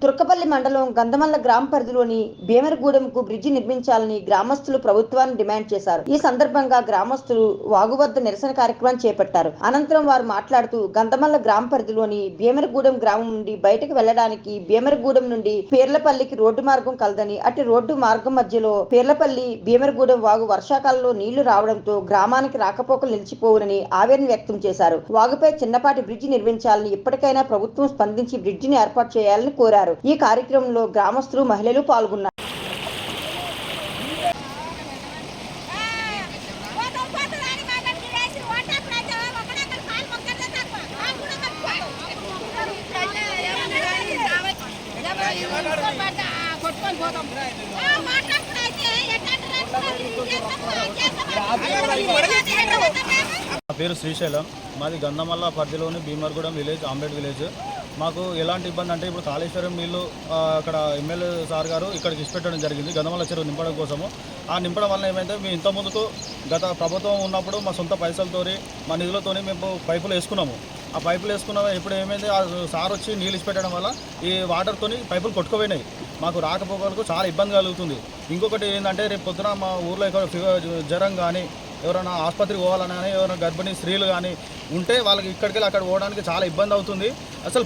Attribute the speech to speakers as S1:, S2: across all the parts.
S1: తుర్కపల్లి మండలం గంధమల్ల గ్రామ పరిధిలోని భీమరగూడెంకు బ్రిడ్జి నిర్మించాలని గ్రామస్తులు ప్రభుత్వాన్ని డిమాండ్ చేశారు. ఈ సందర్భంగా గ్రామస్తులు వాగు వద్ద నిరసన కార్యక్రమం చేపట్టారు. అనంతరం వారు మాట్లాడుతూ గంధమల్ల గ్రామ పరిధిలోని భీమరగూడెం గ్రామం నుండి బయటకు వెళ్లడానికి భీమరగూడెం నుండి పేర్లపల్లికి రోడ్డు మార్గం కలదని, అటు రోడ్డు మార్గం మధ్యలో పేర్లపల్లి భీమరగూడెం వాగు వర్షాకాలంలో నీళ్లు రావడంతో గ్రామానికి రాకపోకలు నిలిచిపోవునని ఆవేదన వ్యక్తం చేశారు. వాగుపై చిన్నపాటి బ్రిడ్జి నిర్మించాలని, ఇప్పటికైనా ప్రభుత్వం స్పందించి బ్రిడ్జిని ఏర్పాటు చేయాలని కోరారు. ఈ కార్యక్రమంలో గ్రామస్తులు, మహిళలు పాల్గొన్నారు.
S2: నా పేరు శ్రీశైలం. మాది గంధమల్ల పరిధిలోని భీమరగూడెం విలేజ్, ఆంబేడ్ విలేజ్. మాకు ఎలాంటి ఇబ్బంది అంటే ఇప్పుడు కాళేశ్వరం నీళ్లు అక్కడ ఎమ్మెల్యే సార్ గారు ఇక్కడికి ఇచ్చిపెట్టడం జరిగింది గంధమల్ల చెరువు నింపడం కోసము. ఆ నింపడం వల్ల ఏమైతే మేము ఇంత ముందుకు గత ప్రభుత్వం ఉన్నప్పుడు మా సొంత పైసలతో మా నిధులతోని మేము పైపులు వేసుకున్నాము. ఆ పైపులు వేసుకున్న ఇప్పుడు ఏమైంది, ఆ సార్ వచ్చి నీళ్ళు ఇచ్చిపెట్టడం వల్ల ఈ వాటర్తోని పైపులు కొట్టుకుపోయినాయి. మాకు రాకపోకలకు చాలా ఇబ్బంది కలుగుతుంది. ఇంకొకటి ఏంటంటే రేపు పొద్దున మా ఊర్లో జ్వరం కానీ, ఎవరైనా ఆసుపత్రికి పోవాలని కానీ, ఎవరైనా గర్భిణీ స్త్రీలు కానీ ఉంటే వాళ్ళకి ఇక్కడికి వెళ్ళి అక్కడ పోవడానికి చాలా ఇబ్బంది అవుతుంది. అసలు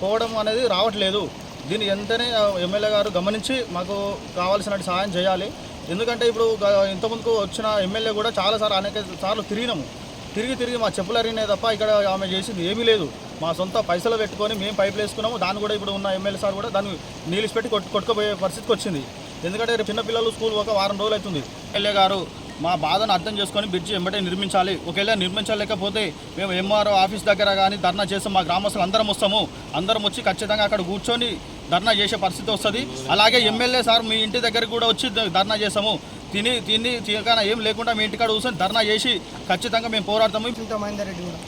S2: పోవడం అనేది రావట్లేదు. దీన్ని వెంటనే ఎమ్మెల్యే గారు గమనించి మాకు కావాల్సిన సహాయం చేయాలి. ఎందుకంటే ఇప్పుడు ఇంతకుముందుకు వచ్చిన ఎమ్మెల్యే కూడా చాలాసార్లు అనేక సార్లు తిరిగి మా చెప్పులు అరిగినాయి తప్ప ఇక్కడ ఆమె చేసింది ఏమీ లేదు. మా సొంత పైసలు పెట్టుకొని మేము పైపులు వేసుకున్నాము. దాన్ని కూడా ఇప్పుడు ఉన్న ఎమ్మెల్యే సార్ కూడా దాన్ని నీళ్ళు పెట్టి కొట్టుకుపోయే పరిస్థితికి వచ్చింది. ఎందుకంటే చిన్నపిల్లలు స్కూల్ ఒక వారం రోజులు అవుతుంది. ఎమ్మెల్యే గారు మా బాధను అర్థం చేసుకొని బ్రిడ్జి వెంబడే నిర్మించాలి. ఒకవేళ నిర్మించలేకపోతే మేము ఎంఆర్ఓ ఆఫీస్ దగ్గర కానీ ధర్నా చేస్తాం. మా గ్రామస్తులు అందరం వస్తాము. అందరం వచ్చి ఖచ్చితంగా అక్కడ కూర్చొని ధర్నా చేసే పరిస్థితి వస్తుంది. అలాగే ఎమ్మెల్యే సార్ మీ ఇంటి దగ్గరికి కూడా వచ్చి ధర్నా చేస్తాము. తినగానే ఏం లేకుండా మీ ఇంటికాడ కూర్చొని ధర్నా చేసి ఖచ్చితంగా మేము పోరాడతాము.
S3: మహేందర్ రెడ్డి కూడా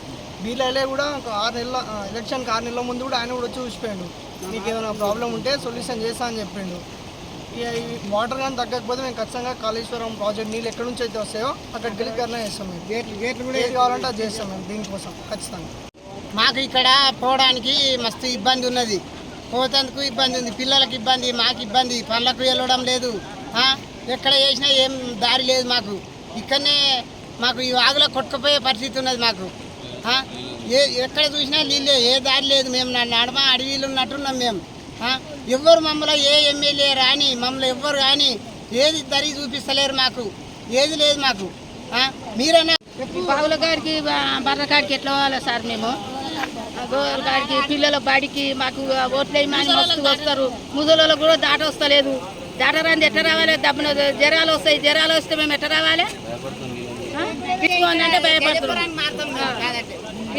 S3: వీళ్ళే కూడా 6 నెలల ఎలక్షన్కి 6 నెలల ముందు కూడా ఆయన కూడా వచ్చి చూసిపోయాడు. మీకు ఏమైనా ప్రాబ్లం ఉంటే సొల్యూషన్ చేస్తా అని చెప్పిండు. వాటర్ కానీ తగ్గకపోతే మేము ఖచ్చితంగా కాళేశ్వరం ప్రాజెక్ట్ నీళ్ళు ఎక్కడి నుంచి అయితే వస్తాయో అక్కడికి వెళ్ళి ధర్నా చేస్తాం. మేము గేట్లు కూడా ఏది కావాలంటే అది చేస్తాం. మేము దీనికోసం ఖచ్చితంగా
S4: మాకు ఇక్కడ పోవడానికి మస్తు ఇబ్బంది ఉన్నది. పోతందుకు ఇబ్బంది ఉంది, పిల్లలకు ఇబ్బంది, మాకు ఇబ్బంది, పనులకు వెళ్ళడం లేదు. ఎక్కడ చేసినా ఏం దారి లేదు మాకు. ఇక్కడనే మాకు ఈ వాగులో కొట్టుకుపోయే పరిస్థితి ఉన్నది మాకు. ఎక్కడ చూసినా నీళ్ళే, ఏ దారి లేదు. మేము నడమ అడవిలు ఉన్నట్టున్నాం మేము. ఎవ్వరు మమ్మల్ని ఏ ఎమ్మెల్యే రాని మమ్మల్ని ఎవ్వరు కానీ ఏది దరి చూపిస్తలేరు. మాకు ఏది లేదు. మాకు మీరైనా
S5: బావుల కాడికి బర్ర కాడికి ఎట్లా పోవాలి సార్? మేము గోవుల కాడికి పిల్లల బాడికి మాకు ఓట్లు వేయమని మస్తు వస్తారు. ముసలోళ్ళకు కూడా దాట వస్తలేదు. దాటరాంది ఎట్లా రావాలి? దబ్బున జ్వరాలు వస్తాయి. జ్వరాలు వస్తే మేము ఎట్లా రావాలి అంటే భయపడుతున్నాం.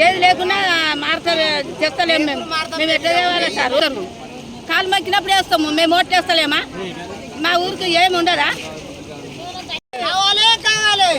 S5: ఏది లేకుండా మారుతారు చేస్తలేము. మేము ఎట్లా తేవాలి సార్? కాలు మక్కినప్పుడు వేస్తాము. మేము ఓట్లు వేస్తలేమా? మా ఊరికి ఏమి ఉండదా?
S4: కావాలి